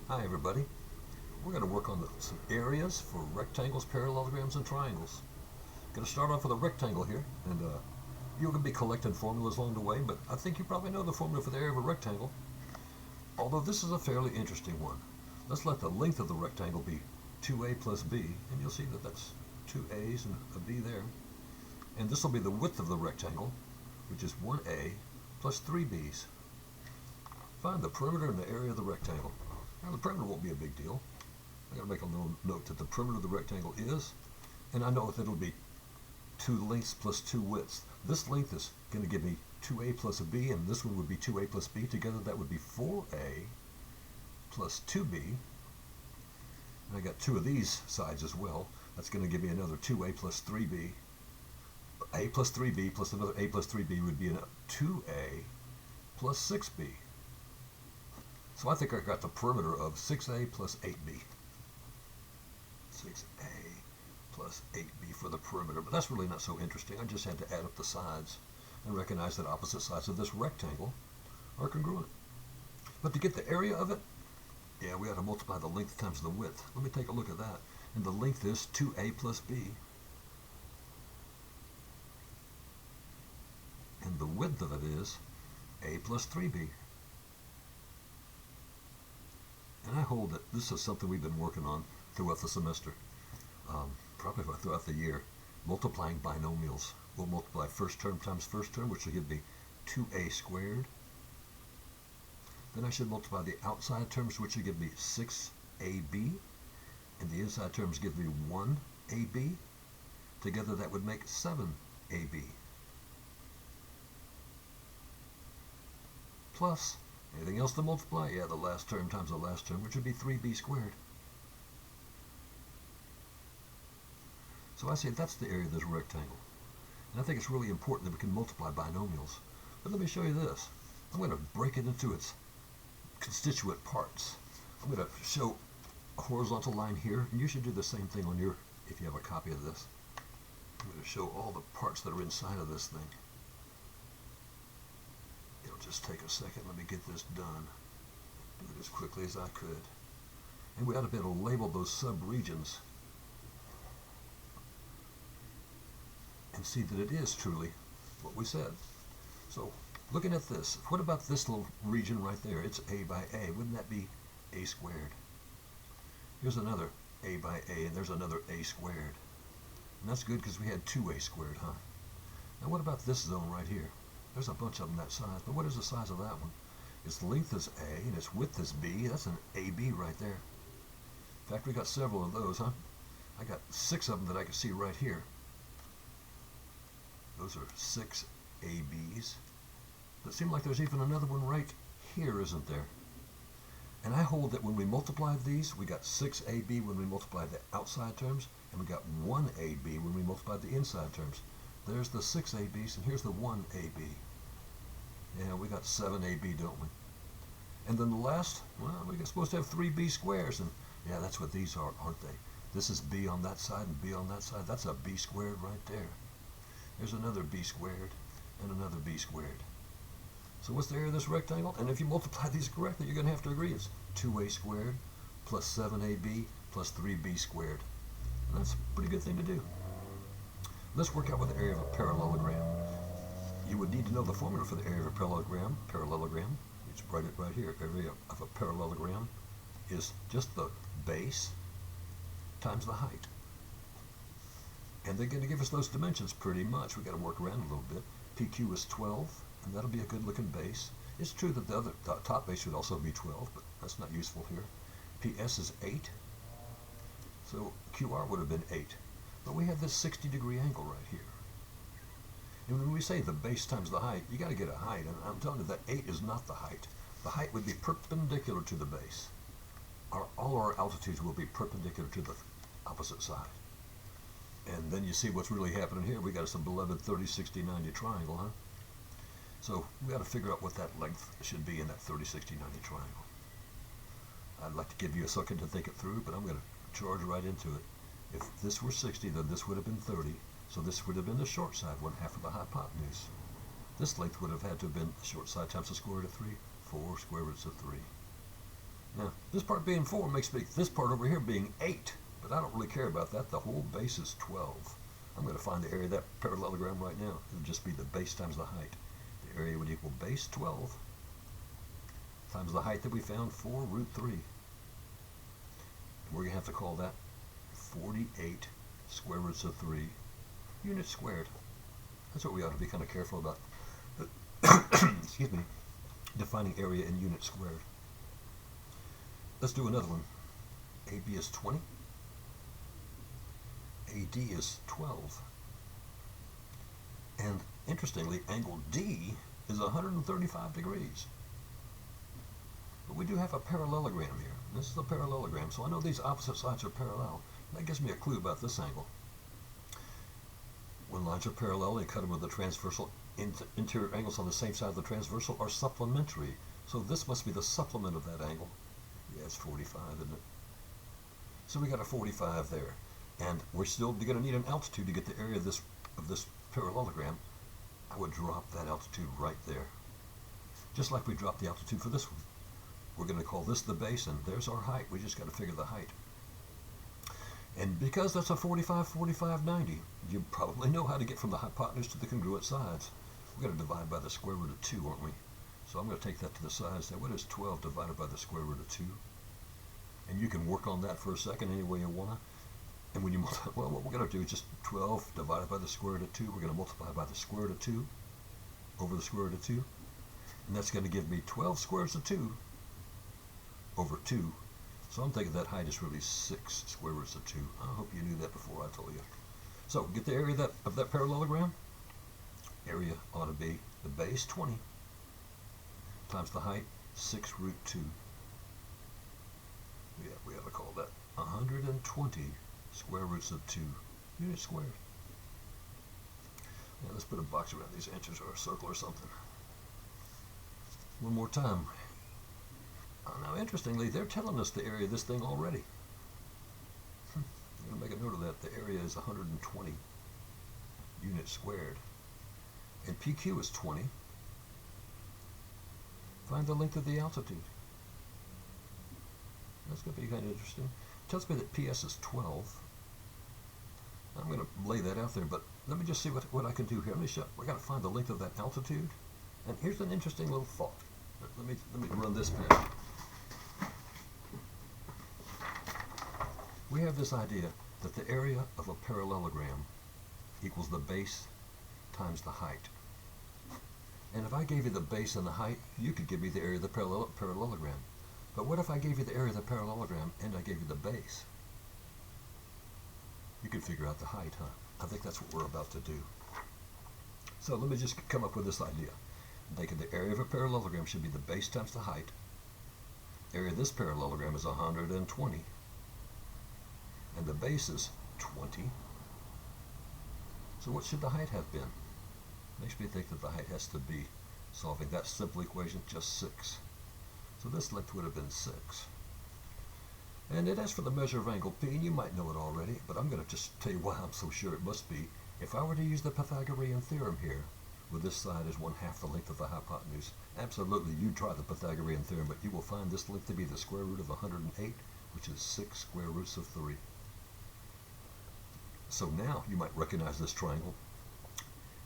Hi everybody. We're going to work on some areas for rectangles, parallelograms, and triangles. Going to start off with a rectangle here, and you're going to be collecting formulas along the way, but I think you probably know the formula for the area of a rectangle, although this is a fairly interesting one. Let's let the length of the rectangle be 2a plus b, and you'll see that that's 2a's and a b there. And this will be the width of the rectangle, which is 1a plus 3b's. Find the perimeter and the area of the rectangle. Now the perimeter won't be a big deal. I gotta make a little note that the perimeter of the rectangle is, and I know that it'll be 2 lengths plus 2 widths. This length is going to give me 2a plus a b, and this one would be 2a plus b. Together that would be 4a plus 2b. And I got 2 of these sides as well. That's going to give me another 2a plus 3b. a plus 3b plus another a plus 3b would be a 2a plus 6b. So I think I got the perimeter of 6a plus 8b. 6a plus 8b for the perimeter, but that's really not so interesting. I just had to add up the sides and recognize that opposite sides of this rectangle are congruent. But to get the area of it, yeah, we ought to multiply the length times the width. Let me take a look at that. And the length is 2a plus b. And the width of it is a plus 3b. And I hold that this is something we've been working on throughout the semester, probably throughout the year, multiplying binomials. We'll multiply first term times first term, which will give me 2a squared. Then I should multiply the outside terms, which will give me 6ab, and the inside terms give me 1ab. Together that would make 7ab. Plus, anything else to multiply? Yeah, the last term times the last term, which would be 3b squared. So I say that's the area of this rectangle. And I think it's really important that we can multiply binomials. But let me show you this. I'm going to break it into its constituent parts. I'm going to show a horizontal line here, and you should do the same thing on your, if you have a copy of this. I'm going to show all the parts that are inside of this thing. It'll just take a second. Let me get this done. Do it as quickly as I could. And we ought to be able to label those sub-regions and see that it is truly what we said. So, looking at this, what about this little region right there? It's a by a. Wouldn't that be a squared? Here's another a by a, and there's another a squared. And that's good because we had 2a squared, huh? Now what about this zone right here? There's a bunch of them that size, but what is the size of that one? Its length is a, and its width is b. That's an ab right there. In fact, we got several of those, huh? I got 6 of them that I can see right here. Those are 6 ABs. But it seems like there's even another one right here, isn't there? And I hold that when we multiply these, we got 6AB when we multiply the outside terms, and we got 1AB when we multiply the inside terms. There's the 6ABs, and here's the 1AB. Yeah, we got 7AB, don't we? And then the last, well, we're supposed to have 3B squares, and yeah, that's what these are, aren't they? This is B on that side and B on that side. That's a B squared right there. There's another b squared and another b squared. So what's the area of this rectangle? And if you multiply these correctly, you're going to have to agree it's 2a squared plus 7ab plus 3b squared. And that's a pretty good thing to do. Let's work out with the area of a parallelogram. You would need to know the formula for the area of a parallelogram. It's right here. Area of a parallelogram is just the base times the height. And they're going to give us those dimensions pretty much. We've got to work around a little bit. PQ is 12, and that'll be a good looking base. It's true that the top base should also be 12, but that's not useful here. PS is 8, so QR would have been 8. But we have this 60-degree angle right here. And when we say the base times the height, you got to get a height, and I'm telling you that 8 is not the height. The height would be perpendicular to the base. All our altitudes will be perpendicular to the opposite side. And then you see what's really happening here. We got us a beloved 30, 60, 90 triangle, huh? So we got to figure out what that length should be in that 30, 60, 90 triangle. I'd like to give you a second to think it through, but I'm going to charge right into it. If this were 60, then this would have been 30. So this would have been the short side, 1/2 of the hypotenuse. This length would have had to have been the short side times the square root of 3, 4 square roots of 3. Now, this part being 4 makes me this part over here being 8, but I don't really care about that. The whole base is 12. I'm going to find the area of that parallelogram right now. It would just be the base times the height. The area would equal base 12 times the height that we found, 4 root 3. And we're going to have to call that 48 square roots of 3 units squared. That's what we ought to be kind of careful about. Excuse me. Defining area in units squared. Let's do another one. AB is 20. AD is 12. And interestingly, angle D is 135 degrees. But we do have a parallelogram here. This is a parallelogram, so I know these opposite sides are parallel. That gives me a clue about this angle. When lines are parallel, they cut them with the transversal. Interior angles on the same side of the transversal are supplementary. So this must be the supplement of that angle. Yeah, it's 45, isn't it? So we got a 45 there. And we're still going to need an altitude to get the area of this parallelogram. I would drop that altitude right there. Just like we dropped the altitude for this one. We're going to call this the base, and there's our height. We just got to figure the height. And because that's a 45, 45, 90, you probably know how to get from the hypotenuse to the congruent sides. We're going to divide by the square root of 2, aren't we? So I'm going to take that to the side and say, what is 12 divided by the square root of 2? And you can work on that for a second any way you want to. And when you multiply, well, what we're going to do is just 12 divided by the square root of 2. We're going to multiply by the square root of 2 over the square root of 2. And that's going to give me 12 square roots of 2 over 2. So I'm thinking that height is really 6 square roots of 2. I hope you knew that before I told you. So get the area of that parallelogram. Area ought to be the base, 20, times the height, 6 root 2. Yeah, we ought to call that 120 square roots of 2 units squared. Now let's put a box around these inches or a circle or something. One more time. Now, interestingly, they're telling us the area of this thing already. I'm going to make a note of that. The area is 120 units squared. And PQ is 20. Find the length of the altitude. That's going to be kind of interesting. It tells me that PS is 12. I'm going to lay that out there, but let me just see what I can do here. Let me show. We've got to find the length of that altitude. And here's an interesting little thought. Let me run this past. We have this idea that the area of a parallelogram equals the base times the height. And if I gave you the base and the height, you could give me the area of the parallelogram. But what if I gave you the area of the parallelogram and I gave you the base? You could figure out the height, huh? I think that's what we're about to do. So let me just come up with this idea. I'm thinking the area of a parallelogram should be the base times the height. Area of this parallelogram is 120. And the base is 20. So what should the height have been? Makes me think that the height has to be, solving that simple equation, just 6. So this length would have been 6. And it asks for the measure of angle P, and you might know it already, but I'm going to just tell you why I'm so sure it must be. If I were to use the Pythagorean theorem here, where this side is 1/2 the length of the hypotenuse, absolutely you'd try the Pythagorean theorem, but you will find this length to be the square root of 108, which is 6 square roots of 3. So now you might recognize this triangle.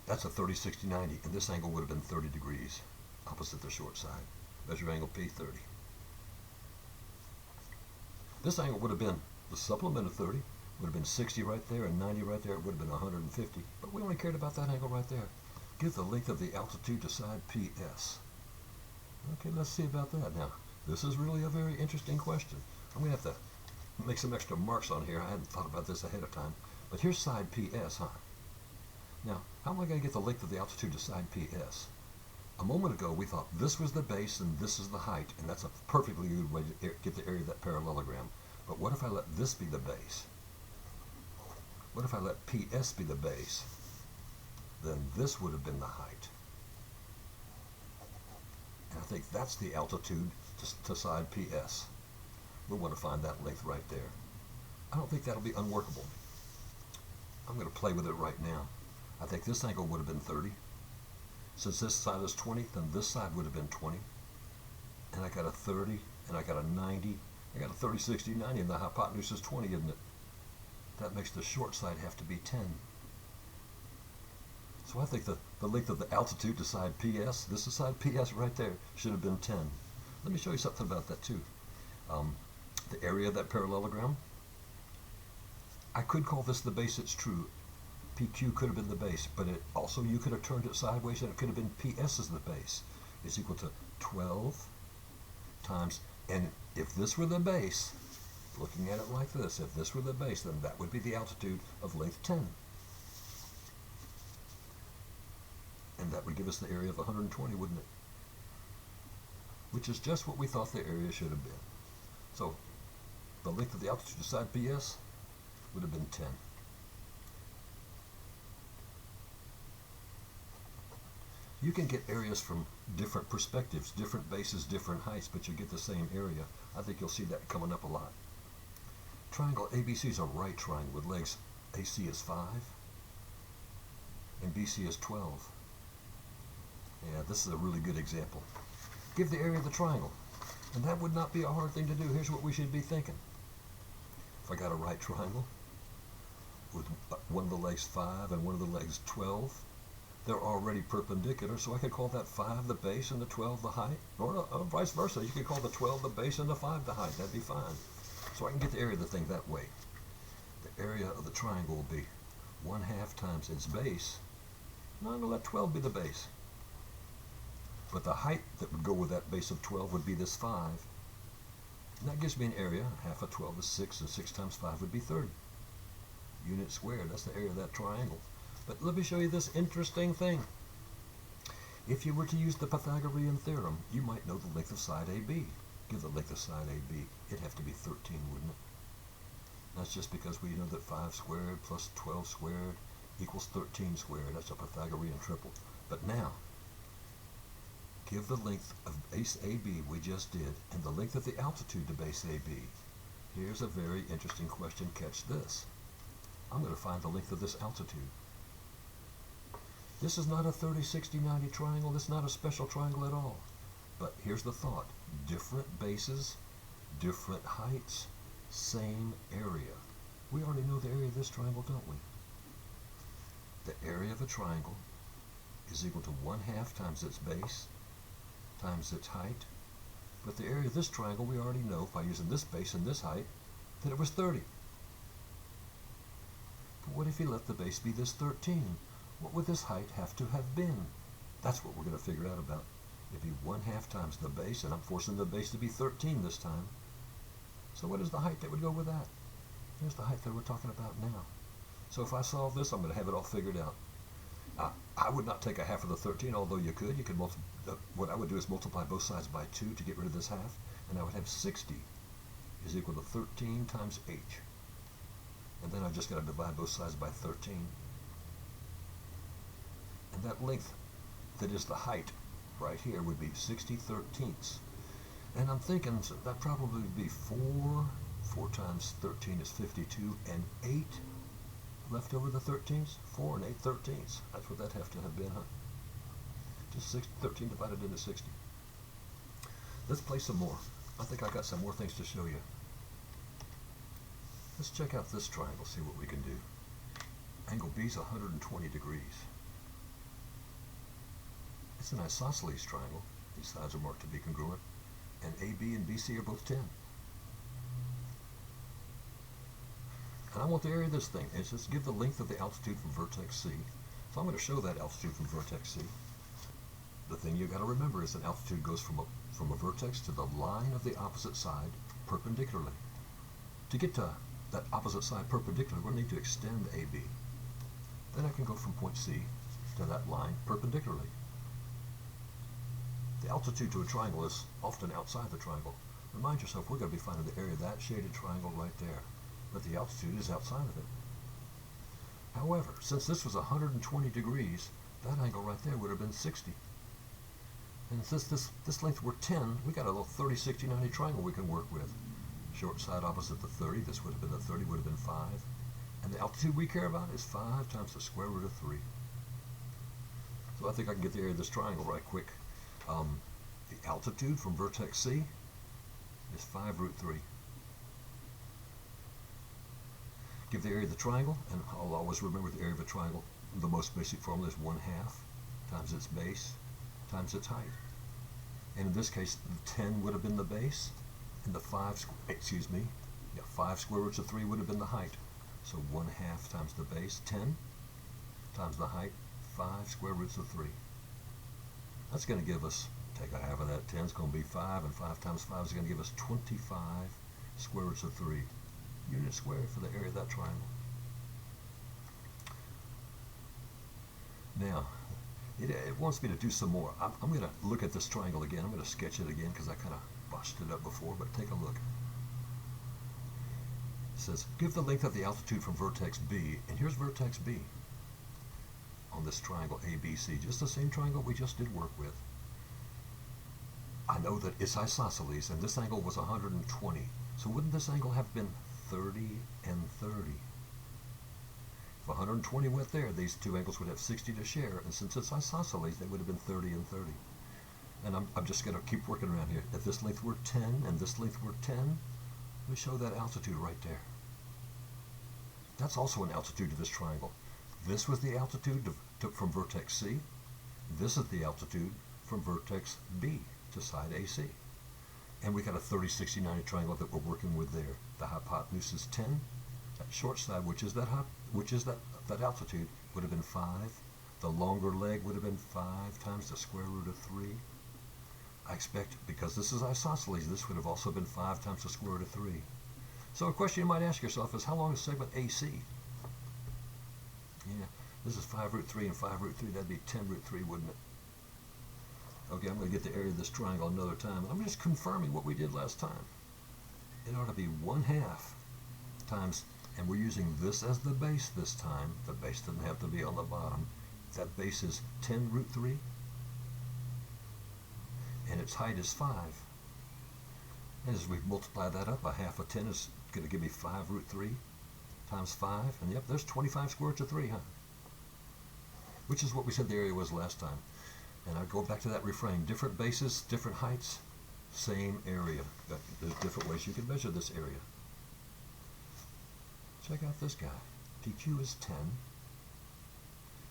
That's a 30, 60, 90, and this angle would have been 30 degrees, opposite the short side. Measure angle P, 30. This angle would have been the supplement of 30, would have been 60 right there, and 90 right there. It would have been 150, but we only cared about that angle right there. Give the length of the altitude to side PS. Okay, let's see about that now. This is really a very interesting question. I'm going to have to make some extra marks on here. I hadn't thought about this ahead of time. But here's side PS, huh? Now, how am I going to get the length of the altitude to side PS? A moment ago, we thought this was the base and this is the height, and that's a perfectly good way to get the area of that parallelogram. But what if I let this be the base? What if I let PS be the base? Then this would have been the height. And I think that's the altitude to side PS. We'll want to find that length right there. I don't think that'll be unworkable. I'm going to play with it right now. I think this angle would have been 30. Since this side is 20, then this side would have been 20. And I got a 30 and I got a 90. I got a 30, 60, 90, and the hypotenuse is 20, isn't it? That makes the short side have to be 10. So I think the length of the altitude to side PS, this is side PS right there, should have been 10. Let me show you something about that too. The area of that parallelogram, I could call this the base, it's true. PQ could have been the base, but it also, you could have turned it sideways and it could have been PS as the base. It's equal to 12 times, and if this were the base, looking at it like this, if this were the base, then that would be the altitude of length 10. And that would give us the area of 120, wouldn't it? Which is just what we thought the area should have been. So the length of the altitude to side PS would have been 10. You can get areas from different perspectives, different bases, different heights, but you get the same area. I think you'll see that coming up a lot. Triangle ABC is a right triangle with legs AC is 5 and BC is 12. Yeah, this is a really good example. Give the area of the triangle. And that would not be a hard thing to do. Here's what we should be thinking. If I got a right triangle with one of the legs 5 and one of the legs 12, they're already perpendicular, so I could call that 5 the base and the 12 the height. Or vice versa, you could call the 12 the base and the 5 the height. That'd be fine. So I can get the area of the thing that way. The area of the triangle will be 1/2 times its base. No, I'm going to let 12 be the base. But the height that would go with that base of 12 would be this 5. And that gives me an area. Half of 12 is 6, and 6 times 5 would be 30. Unit squared, that's the area of that triangle. But let me show you this interesting thing. If you were to use the Pythagorean theorem, you might know the length of side AB. Give the length of side AB, it'd have to be 13, wouldn't it? That's just because we know that 5 squared plus 12 squared equals 13 squared. That's a Pythagorean triple. But now, give the length of base AB we just did, and the length of the altitude to base AB. Here's a very interesting question. Catch this. I'm going to find the length of this altitude. This is not a 30, 60, 90 triangle. This is not a special triangle at all. But here's the thought. Different bases, different heights, same area. We already know the area of this triangle, don't we? The area of a triangle is equal to 1/2 times its base times its height. But the area of this triangle, we already know by using this base and this height that it was 30. But what if you let the base be this 13? What would this height have to have been? That's what we're going to figure out about. It'd be 1/2 times the base, and I'm forcing the base to be 13 this time. So what is the height that would go with that? There's the height that we're talking about now. So if I solve this, I'm going to have it all figured out. I would not take a half of the 13, although you could. You could what I would do is multiply both sides by 2 to get rid of this half, and I would have 60 is equal to 13 times h. And then I just got to divide both sides by 13. And that length that is the height right here would be 60/13. And I'm thinking so that probably would be 4 times 13 is 52, and 8 left over the 13ths, 4 and 8/13. That's what that have to have been, huh? Just 13 divided into 60. Let's play some more. I think I got some more things to show you. Let's check out this triangle, see what we can do. Angle B is 120 degrees. It's an isosceles triangle. These sides are marked to be congruent. And AB and BC are both 10. And I want the area of this thing. It's just give the length of the altitude from vertex C. So I'm going to show that altitude from vertex C. The thing you got to remember is that altitude goes from a vertex to the line of the opposite side perpendicularly. To get to that opposite side perpendicular, we're going to need to extend AB. Then I can go from point C to that line perpendicularly. The altitude to a triangle is often outside the triangle. Remind yourself, we're going to be finding the area of that shaded triangle right there. But the altitude is outside of it. However, since this was 120 degrees, that angle right there would have been 60. And since this length were 10, we got a little 30, 60, 90 triangle we can work with. Short side opposite the 30, this would have been the 30, would have been 5. And the altitude we care about is 5 times the square root of 3. So I think I can get the area of this triangle right quick. The altitude from vertex C is 5 root 3. Give the area of the triangle, and I'll always remember the area of a triangle. The most basic formula is 1/2 times its base times its height. And in this case, the 10 would have been the base, and the 5 square roots of 3 would have been the height. So 1/2 times the base, 10, times the height, 5 square roots of 3. That's going to give us, take a half of that, 10 is going to be 5, and 5 times 5 is going to give us 25 square roots of 3 units squared for the area of that triangle. Now, it wants me to do some more. I'm going to look at this triangle again. I'm going to sketch it again because I kind of botched it up before, but take a look. It says, give the length of the altitude from vertex B, and here's vertex B on this triangle ABC, just the same triangle we just did work with. I know that it's isosceles, and this angle was 120. So wouldn't this angle have been 30 and 30? If 120 went there, these two angles would have 60 to share, and since it's isosceles, they would have been 30 and 30. And I'm just going to keep working around here. If this length were 10 and this length were 10, let me show that altitude right there. That's also an altitude to this triangle. This was the altitude from vertex C. This is the altitude from vertex B to side AC. And we got a 30, 60, 90 triangle that we're working with there. The hypotenuse is 10. That short side, which is that altitude, would have been 5. The longer leg would have been 5 times the square root of 3. I expect, because this is isosceles, this would have also been 5 times the square root of 3. So a question you might ask yourself is, how long is segment AC? Yeah, this is 5 root 3 and 5 root 3. That'd be 10 root 3, wouldn't it? Okay, I'm going to get the area of this triangle another time. I'm just confirming what we did last time. It ought to be 1/2 times, and we're using this as the base this time. The base doesn't have to be on the bottom. That base is 10 root 3, and its height is 5. And as we multiply that up, a half of 10 is going to give me 5 root 3 times 5. And yep, there's 25 square roots of 3, huh? Which is what we said the area was last time. And I go back to that refrain. Different bases, different heights, same area. There's different ways you can measure this area. Check out this guy. PQ is 10.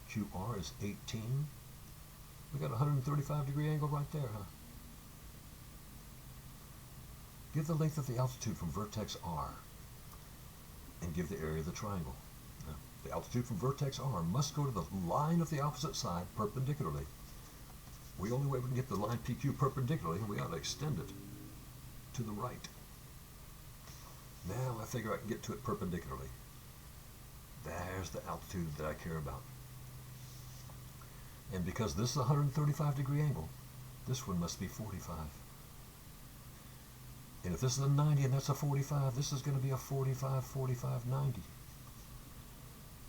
QR is 18. We got a 135-degree angle right there, huh? Give the length of the altitude from vertex R and give the area of the triangle. Now, the altitude from vertex R must go to the line of the opposite side perpendicularly. The only way we can get the line PQ perpendicularly, we ought to extend it to the right. Now I figure I can get to it perpendicularly. There's the altitude that I care about. And because this is a 135-degree angle, this one must be 45. And if this is a 90 and that's a 45, this is going to be a 45, 45, 90.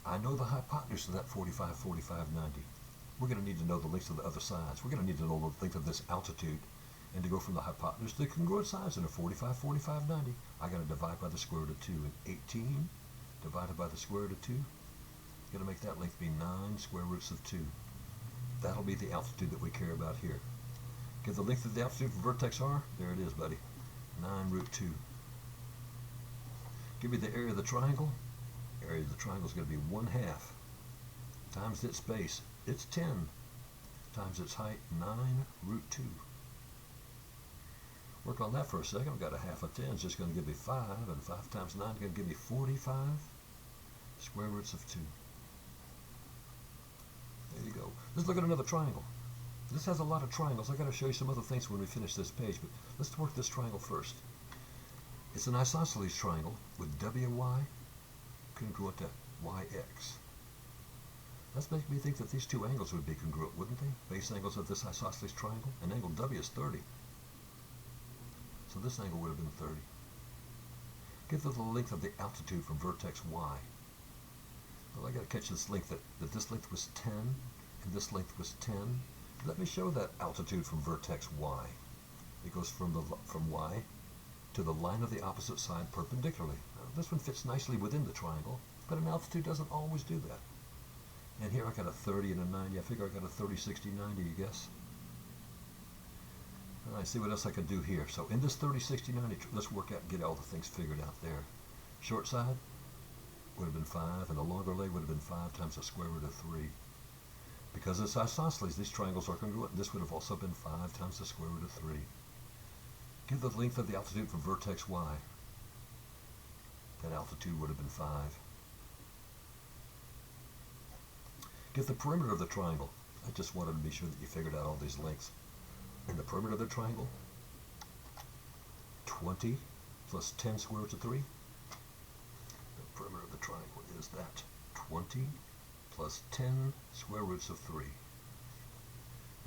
I know the hypotenuse of that 45, 45, 90. We're going to need to know the lengths of the other sides. We're going to need to know the length of this altitude. And to go from the hypotenuse to the congruent sides in a 45, 45, 90, I got to divide by the square root of 2. And 18 divided by the square root of 2, going to make that length be 9 square roots of 2. That'll be the altitude that we care about here. Get the length of the altitude for vertex R. There it is, buddy. 9 root 2. Give me the area of the triangle. Area of the triangle is going to be 1/2 times its base. It's 10 times its height, 9 root 2. Work on that for a second. I've got a half of 10. It's just going to give me 5, and 5 times 9 is going to give me 45 square roots of 2. There you go. Let's look at another triangle. This has a lot of triangles. I've got to show you some other things when we finish this page, but let's work this triangle first. It's an isosceles triangle with WY congruent to YX. That's making me think that these two angles would be congruent, wouldn't they? Base angles of this isosceles triangle, and angle W is 30. So this angle would have been 30. Give the length of the altitude from vertex Y. Well, I got to catch this length, that this length was 10, and this length was 10. Let me show that altitude from vertex Y. It goes from Y to the line of the opposite side perpendicularly. Now, this one fits nicely within the triangle, but an altitude doesn't always do that. And here I got a 30 and a 90. I figure I got a 30, 60, 90, you guess? All right, see what else I can do here. So in this 30, 60, 90, let's work out and get all the things figured out there. Short side would have been 5, and the longer leg would have been 5 times the square root of 3. Because it's isosceles, these triangles are congruent. This would have also been 5 times the square root of 3. Give the length of the altitude for vertex y. That altitude would have been 5. Give the perimeter of the triangle. I just wanted to be sure that you figured out all these lengths. In the perimeter of the triangle, 20 plus 10 square roots of 3. The perimeter of the triangle is that 20 plus 10 square roots of 3.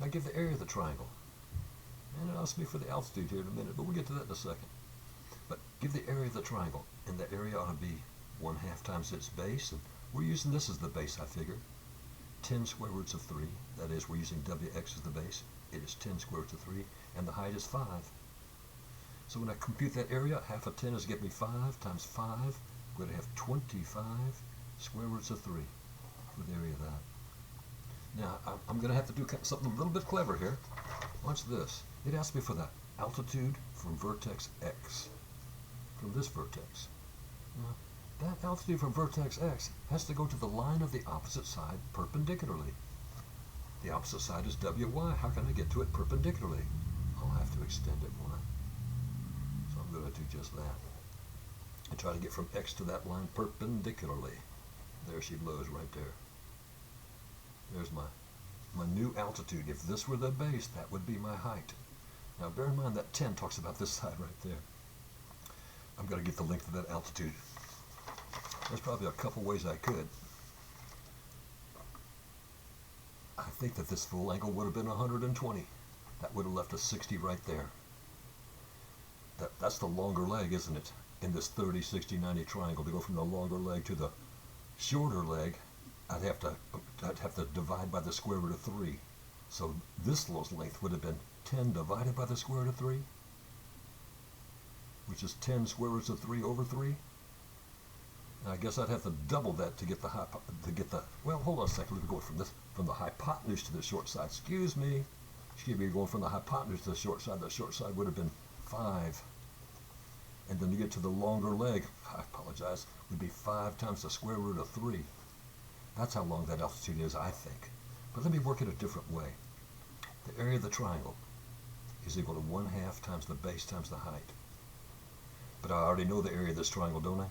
Now give the area of the triangle. And it asks me for the altitude here in a minute, but we'll get to that in a second. But give the area of the triangle, and the area ought to be 1/2 times its base, and we're using this as the base, I figure. 10 square roots of 3, that is, we're using Wx as the base. It is 10 square roots of 3, and the height is 5. So when I compute that area, half of 10 is going to be 5 times 5. I'm going to have 25 square roots of 3 for the area of that. Now, I'm going to have to do something a little bit clever here. Watch this. It asks me for the altitude from vertex x, from this vertex. Now, that altitude from vertex x has to go to the line of the opposite side perpendicularly. The opposite side is wy. How can I get to it perpendicularly? I'll have to extend it, won't I? So I'm going to do just that. And try to get from x to that line perpendicularly. There she blows right there. There's my new altitude. If this were the base, that would be my height. Now bear in mind that 10 talks about this side right there. I'm going to get the length of that altitude. There's probably a couple ways I could. I think that this full angle would have been 120. That would have left us 60 right there. That's the longer leg, isn't it? In this 30, 60, 90 triangle. To go from the longer leg to the shorter leg, I'd have to divide by the square root of 3. So this length would have been 10 divided by the square root of 3, which is 10 square roots of 3 over 3. And I guess I'd have to double that to get the well, hold on a second. Let me go from the hypotenuse to the short side. Excuse me, going from the hypotenuse to the short side. The short side would have been 5. And then to get to the longer leg, I apologize, would be 5 times the square root of 3. That's how long that altitude is, I think. But let me work it a different way. The area of the triangle is equal to 1/2 times the base times the height. But I already know the area of this triangle, don't I?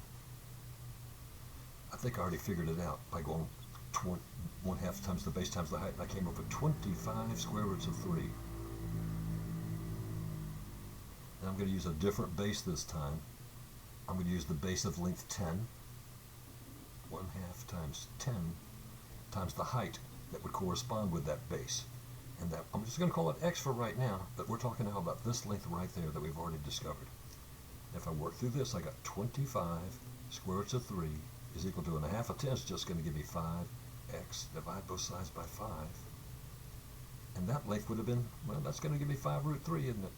I think I already figured it out by going 1/2 times the base times the height, and I came up with 25 square roots of 3. And I'm going to use a different base this time. I'm going to use the base of length 10. 1/2 times 10 times the height that would correspond with that base. And that, I'm just going to call it x for right now, but we're talking now about this length right there that we've already discovered. If I work through this, I got 25 square roots of 3 is equal to 1/2 of 10 is just going to give me 5x. Divide both sides by 5. And that length would have been, well, that's going to give me 5 root 3, isn't it?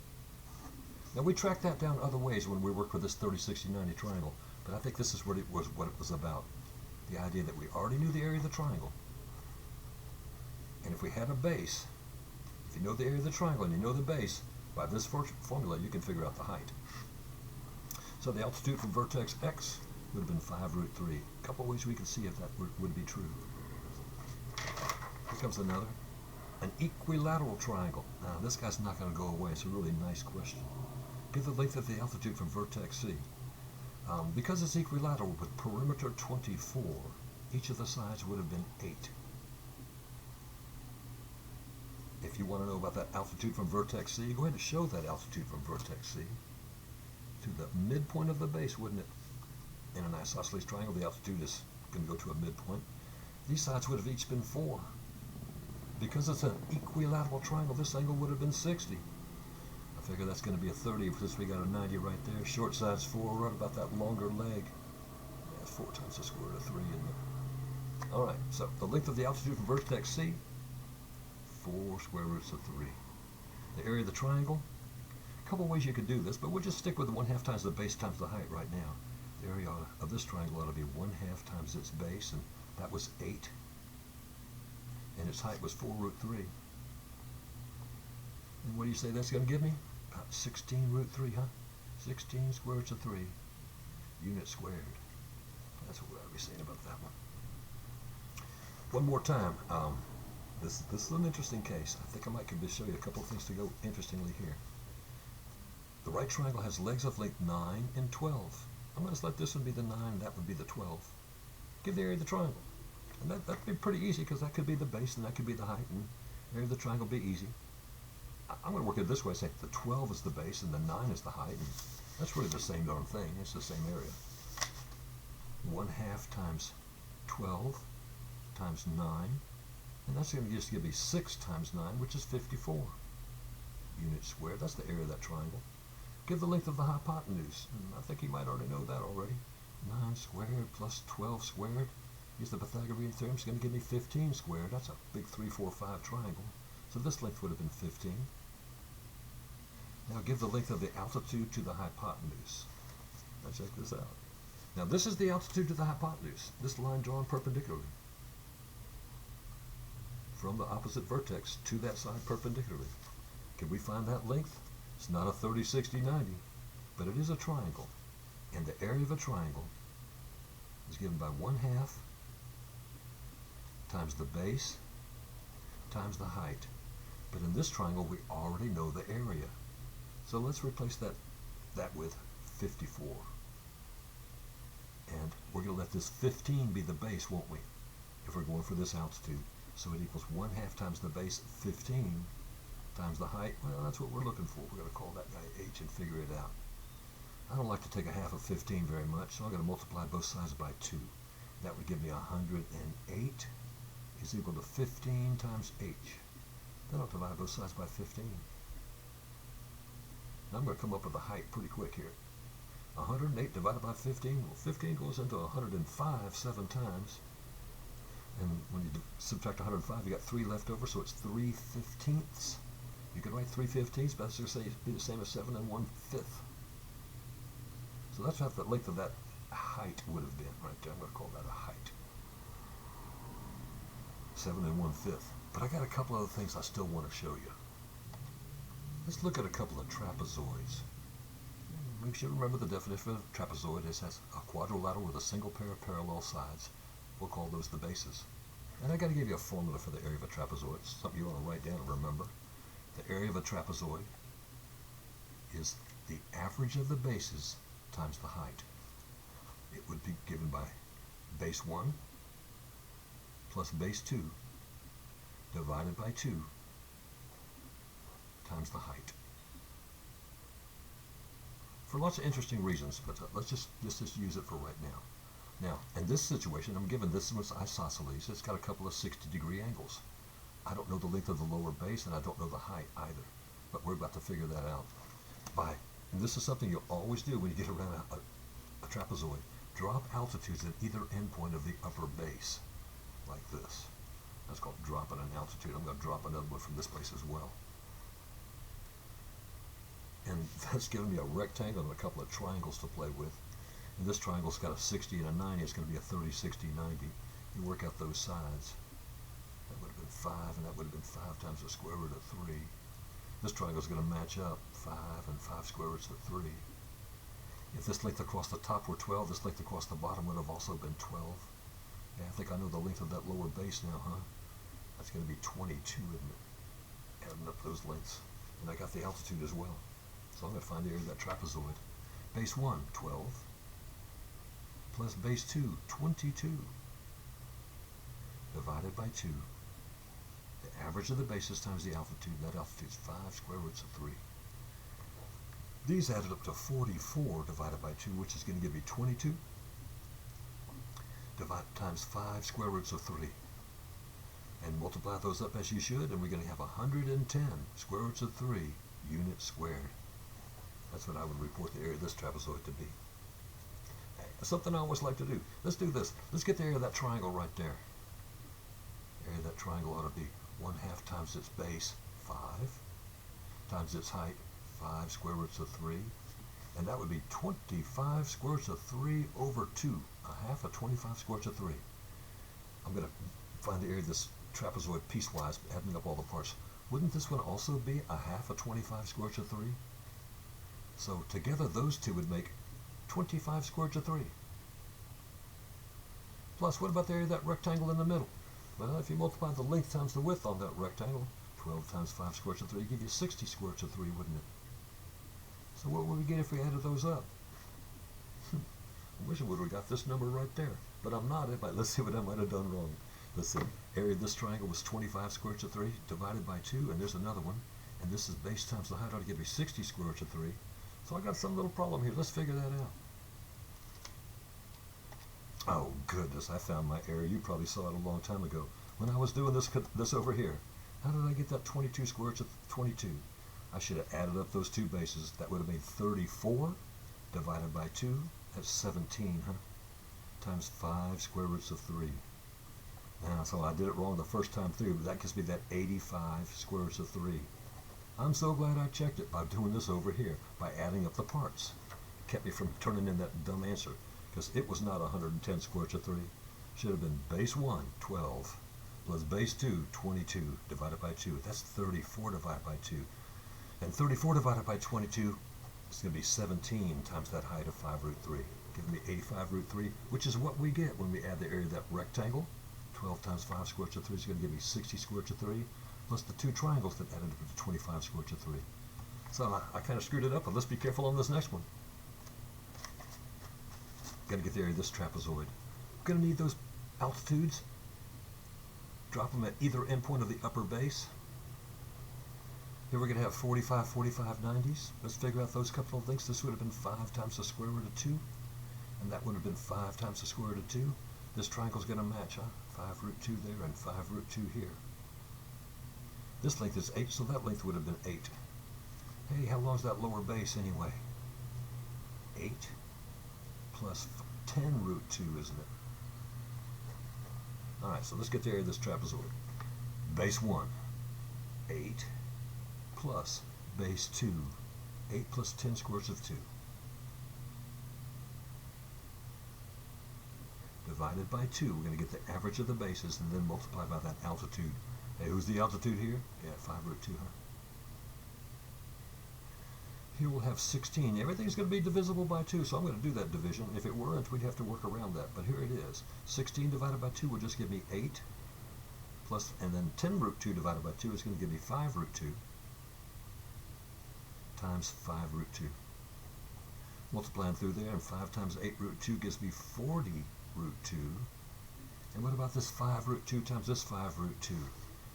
Now we tracked that down other ways when we worked with this 30, 60, 90 triangle, but I think this is what it was about. The idea that we already knew the area of the triangle. And if we had a base, if you know the area of the triangle and you know the base, by this formula you can figure out the height. So the altitude from vertex x would have been 5 root 3. A couple of ways we can see if that would be true. Here comes another. An equilateral triangle. Now this guy's not going to go away. It's a really nice question. Give the length of the altitude from vertex C. Because it's equilateral with perimeter 24, each of the sides would have been 8. If you want to know about that altitude from vertex C, go ahead and show that altitude from vertex C to the midpoint of the base, wouldn't it? In an isosceles triangle, the altitude is going to go to a midpoint. These sides would have each been 4. Because it's an equilateral triangle, this angle would have been 60. I figure that's going to be a 30 because we got a 90 right there. Short side's 4, right about that longer leg. Yeah, 4 times the square root of 3, isn't it? All right, so the length of the altitude from vertex C, 4 square roots of 3. The area of the triangle, a couple ways you could do this, but we'll just stick with the 1/2 times the base times the height right now. The area of this triangle ought to be 1/2 times its base, and that was 8. And its height was 4 root 3. And what do you say that's going to give me? About 16 root 3, huh? 16 square roots of 3 units squared. That's what I'll be saying about that one. One more time. This is an interesting case. I think I might just show you a couple of things to go interestingly here. The right triangle has legs of length 9 and 12. I'm going to let this one be the 9 and that would be the 12. Give the area of the triangle. And that'd be pretty easy because that could be the base and that could be the height, and the area of the triangle would be easy. I'm going to work it this way, say the 12 is the base and the 9 is the height, and that's really the same darn thing. It's the same area. 1/2 times 12 times 9, and that's going to just give me 6 times 9, which is 54 units squared. That's the area of that triangle. Give the length of the hypotenuse, and I think you might already know that already. 9 squared plus 12 squared. Use the Pythagorean theorem. It's going to give me 15 squared. That's a big 3, 4, 5 triangle. So this length would have been 15. Now give the length of the altitude to the hypotenuse. Now check this out. Now this is the altitude to the hypotenuse. This line drawn perpendicularly from the opposite vertex to that side perpendicularly. Can we find that length? It's not a 30, 60, 90, but it is a triangle. And the area of a triangle is given by 1/2 times the base times the height. But in this triangle, we already know the area. So let's replace that with 54. And we're going to let this 15 be the base, won't we? If we're going for this altitude. So it equals 1/2 times the base, 15, times the height. Well, that's what we're looking for. We're going to call that guy h and figure it out. I don't like to take 1/2 of 15 very much, so I'm going to multiply both sides by 2. That would give me 108 is equal to 15 times h. Then I'll divide both sides by 15. Now I'm going to come up with the height pretty quick here. 108 divided by 15, well, 15 goes into 105 7 times. And when you subtract 105, you got 3 left over, so it's 3/15. You could write 3/15, but that's going to be the same as 7 1/5. So that's what the length of that height would have been right there. I'm going to call that a height. 7 1/5. But I got a couple other things I still want to show you. Let's look at a couple of trapezoids. Make sure you remember the definition of a trapezoid. It has a quadrilateral with a single pair of parallel sides. We'll call those the bases. And I got to give you a formula for the area of a trapezoid. It's something you want to write down and remember. The area of a trapezoid is the average of the bases times the height. It would be given by base 1 plus base 2 divided by 2 times the height. For lots of interesting reasons, but let's just use it for right now. Now, in this situation, I'm given this was isosceles. It's got a couple of 60-degree angles. I don't know the length of the lower base, and I don't know the height either. But we're about to figure that out. And this is something you'll always do when you get around a trapezoid. Drop altitudes at either endpoint of the upper base, like this. That's called dropping an altitude. I'm going to drop another one from this place as well. And that's giving me a rectangle and a couple of triangles to play with. And this triangle's got a 60 and a 90. It's going to be a 30, 60, 90. You work out those sides. That would have been 5, and that would have been 5 times the square root of 3. This triangle's going to match up 5 and 5 square roots of 3. If this length across the top were 12, this length across the bottom would have also been 12. Yeah, I think I know the length of that lower base now, huh? That's going to be 22, isn't it? Adding up those lengths. And I got the altitude as well. So I'm going to find the area of that trapezoid. Base 1, 12. Plus base 2, 22. Divided by 2. The average of the bases times the altitude. That altitude is 5 square roots of 3. These added up to 44 divided by 2, which is going to give me 22. Times 5 square roots of 3. And multiply those up as you should, and we're going to have 110 square roots of 3 units squared. That's what I would report the area of this trapezoid to be. Something I always like to do. Let's do this. Let's get the area of that triangle right there. The area of that triangle ought to be 1/2 times its base, 5, times its height, 5 square roots of 3. And that would be 25 square roots of 3 over 2. 1/2 of 25 square roots of 3. I'm going to find the area of this trapezoid piecewise, adding up all the parts. wouldn't this one also be a half of 25 square root of 3? So together those two would make 25 square root of 3. Plus, what about the area of that rectangle in the middle? Well, if you multiply the length times the width on that rectangle, 12 times 5 square root of 3 give you 60 square root of 3, wouldn't it? So what would we get if we added those up? I wish I would have got this number right there, but I'm not. Let's see what I might have done wrong. Let's see. Area of this triangle was 25 square root of 3 divided by 2, and there's another one. And this is base times the height ought to give me 60 square root of 3. So I got some little problem here. Let's figure that out. Oh goodness, I found my area. You probably saw it a long time ago. When I was doing this over here, how did I get that 22 square root of 22? I should have added up those two bases. That would have made 34 divided by 2. That's 17, huh? Times 5 square roots of 3. Now, so I did it wrong the first time through, but that gives me that 85 square roots of 3. I'm so glad I checked it by doing this over here, by adding up the parts. It kept me from turning in that dumb answer, because it was not 110 square roots of 3. Should have been base 1, 12, plus base 2, 22, divided by 2. That's 34 divided by 2. And 34 divided by 22 is going to be 17 times that height of 5 root 3, giving me 85 root 3, which is what we get when we add the area of that rectangle. 12 times 5 square root of 3 is going to give me 60 square root of 3, plus the two triangles that added up to 25 square root of 3. So I kind of screwed it up, but let's be careful on this next one. Got to get the area of this trapezoid. Going to need those altitudes. Drop them at either endpoint of the upper base. Here we're going to have 45, 45, 90s. Let's figure out those couple of things. This would have been 5 times the square root of 2. And that would have been 5 times the square root of 2. This triangle's going to match, huh? 5 root 2 there and 5 root 2 here. This length is 8, so that length would have been 8. Hey, how long's that lower base anyway? 8 plus 10 root 2, isn't it? Alright, so let's get the area of this trapezoid. Base 1, 8 plus base 2, 8 plus 10 square roots of 2. Divided by 2, we're going to get the average of the bases and then multiply by that altitude. Hey, who's the altitude here? Yeah, 5 root 2, huh? Here we'll have 16. Everything's going to be divisible by 2, so I'm going to do that division. If it weren't, we'd have to work around that. But here it is. 16 divided by 2 will just give me 8. Plus, and then 10 root 2 divided by 2 is going to give me 5 root 2 times 5 root 2. Multiplying through there, and 5 times 8 root 2 gives me 40 root 2. And what about this 5 root 2 times this 5 root 2?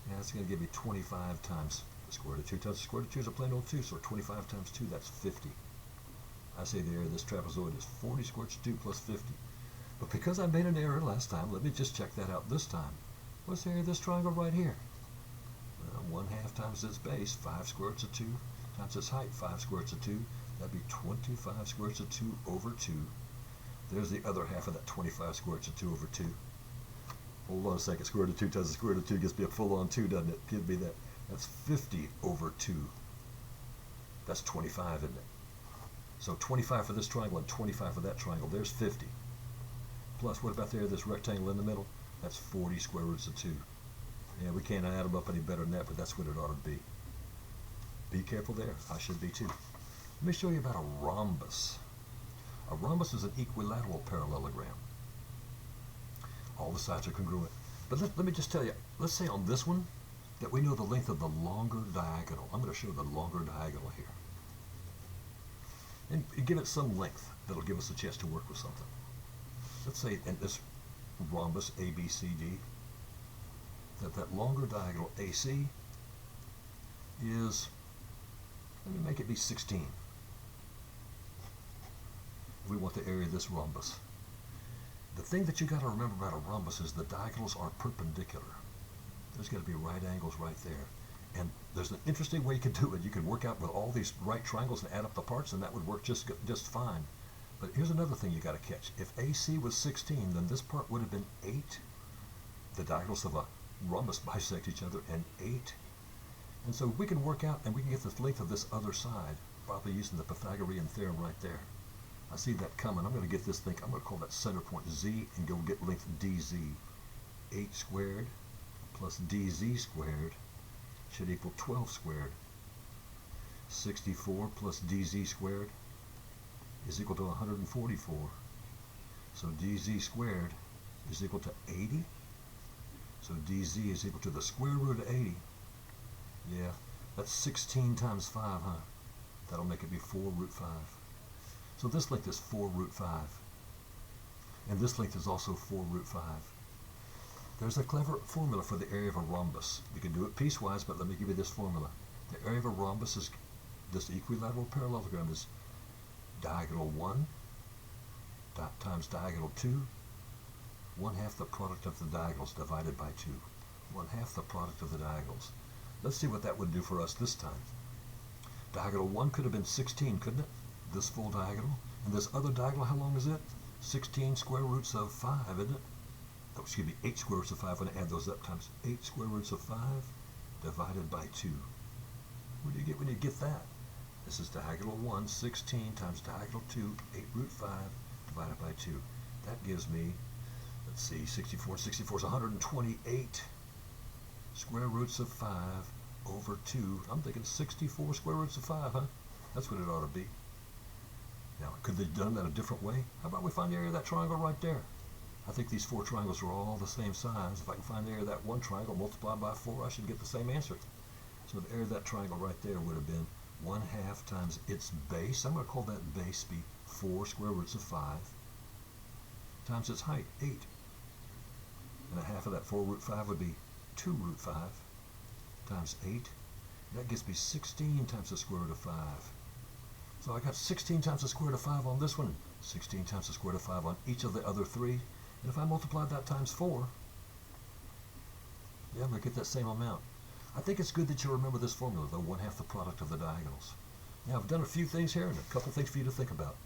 Yeah, that's going to give me 25 times the square root of 2 times the square root of 2 is a plain old 2, so 25 times 2, that's 50. I say the area of this trapezoid is 40 square root of 2 plus 50. But because I made an error last time, let me just check that out this time. What's the area of this triangle right here? Well, 1/2 times its base, 5 square roots of 2, times its height, 5 square roots of 2. That'd be 25 square roots of 2 over 2. There's the other half of that 25 square roots of 2 over 2. Hold on a second. Square root of 2 times the square root of 2 gives me a full-on 2, doesn't it? Give me that. That's 50 over 2. That's 25, isn't it? So 25 for this triangle and 25 for that triangle. There's 50. Plus, what about there, this rectangle in the middle? That's 40 square roots of 2. Yeah, we can't add them up any better than that, but that's what it ought to be. Be careful there. I should be too. Let me show you about a rhombus. A rhombus is an equilateral parallelogram. All the sides are congruent. But let me just tell you, let's say on this one, that we know the length of the longer diagonal. I'm going to show the longer diagonal here. And give it some length that'll give us a chance to work with something. Let's say in this rhombus ABCD, that longer diagonal AC is, let me make it be 16. If we want the area of this rhombus. The thing that you got to remember about a rhombus is the diagonals are perpendicular. There's got to be right angles right there. And there's an interesting way you can do it. You can work out with all these right triangles and add up the parts, and that would work just fine. But here's another thing you got to catch. If AC was 16, then this part would have been 8. The diagonals of a rhombus bisect each other, and 8. And so we can work out, and we can get the length of this other side, probably using the Pythagorean theorem right there. I see that coming. I'm going to get this thing, I'm going to call that center point Z, and go get length DZ. 8 squared plus DZ squared should equal 12 squared. 64 plus dz squared is equal to 144. So dz squared is equal to 80. So dz is equal to the square root of 80. Yeah, that's 16 times 5, huh? That'll make it be 4 root 5. So this length is 4 root 5. And this length is also 4 root 5. There's a clever formula for the area of a rhombus. You can do it piecewise, but let me give you this formula. The area of a rhombus is, this equilateral parallelogram is diagonal 1 times diagonal 2, 1/2 the product of the diagonals divided by 2. 1/2 the product of the diagonals. Let's see what that would do for us this time. Diagonal 1 could have been 16, couldn't it? This full diagonal. And this other diagonal, how long is it? 16 square roots of 5, isn't it? Oh, excuse me, 8 square roots of 5. I'm going to add those up times 8 square roots of 5 divided by 2. What do you get when you get that? This is diagonal 1, 16 times diagonal 2, 8 root 5 divided by 2. That gives me, let's see, 64 is 128 square roots of 5 over 2. I'm thinking 64 square roots of 5, huh? That's what it ought to be. Now, could they have done that a different way? How about we find the area of that triangle right there? I think these 4 triangles are all the same size. If I can find the area of that one triangle multiplied by 4, I should get the same answer. So the area of that triangle right there would have been 1/2 times its base. I'm going to call that base be 4 square roots of 5 times its height, 8. And 1/2 of that 4 root 5 would be 2 root 5 times 8. That gives me 16 times the square root of 5. So I got 16 times the square root of 5 on this one, 16 times the square root of 5 on each of the other 3. And if I multiply that times 4, yeah, I'm going to get that same amount. I think it's good that you remember this formula, though, 1/2 the product of the diagonals. Now, I've done a few things here and a couple things for you to think about.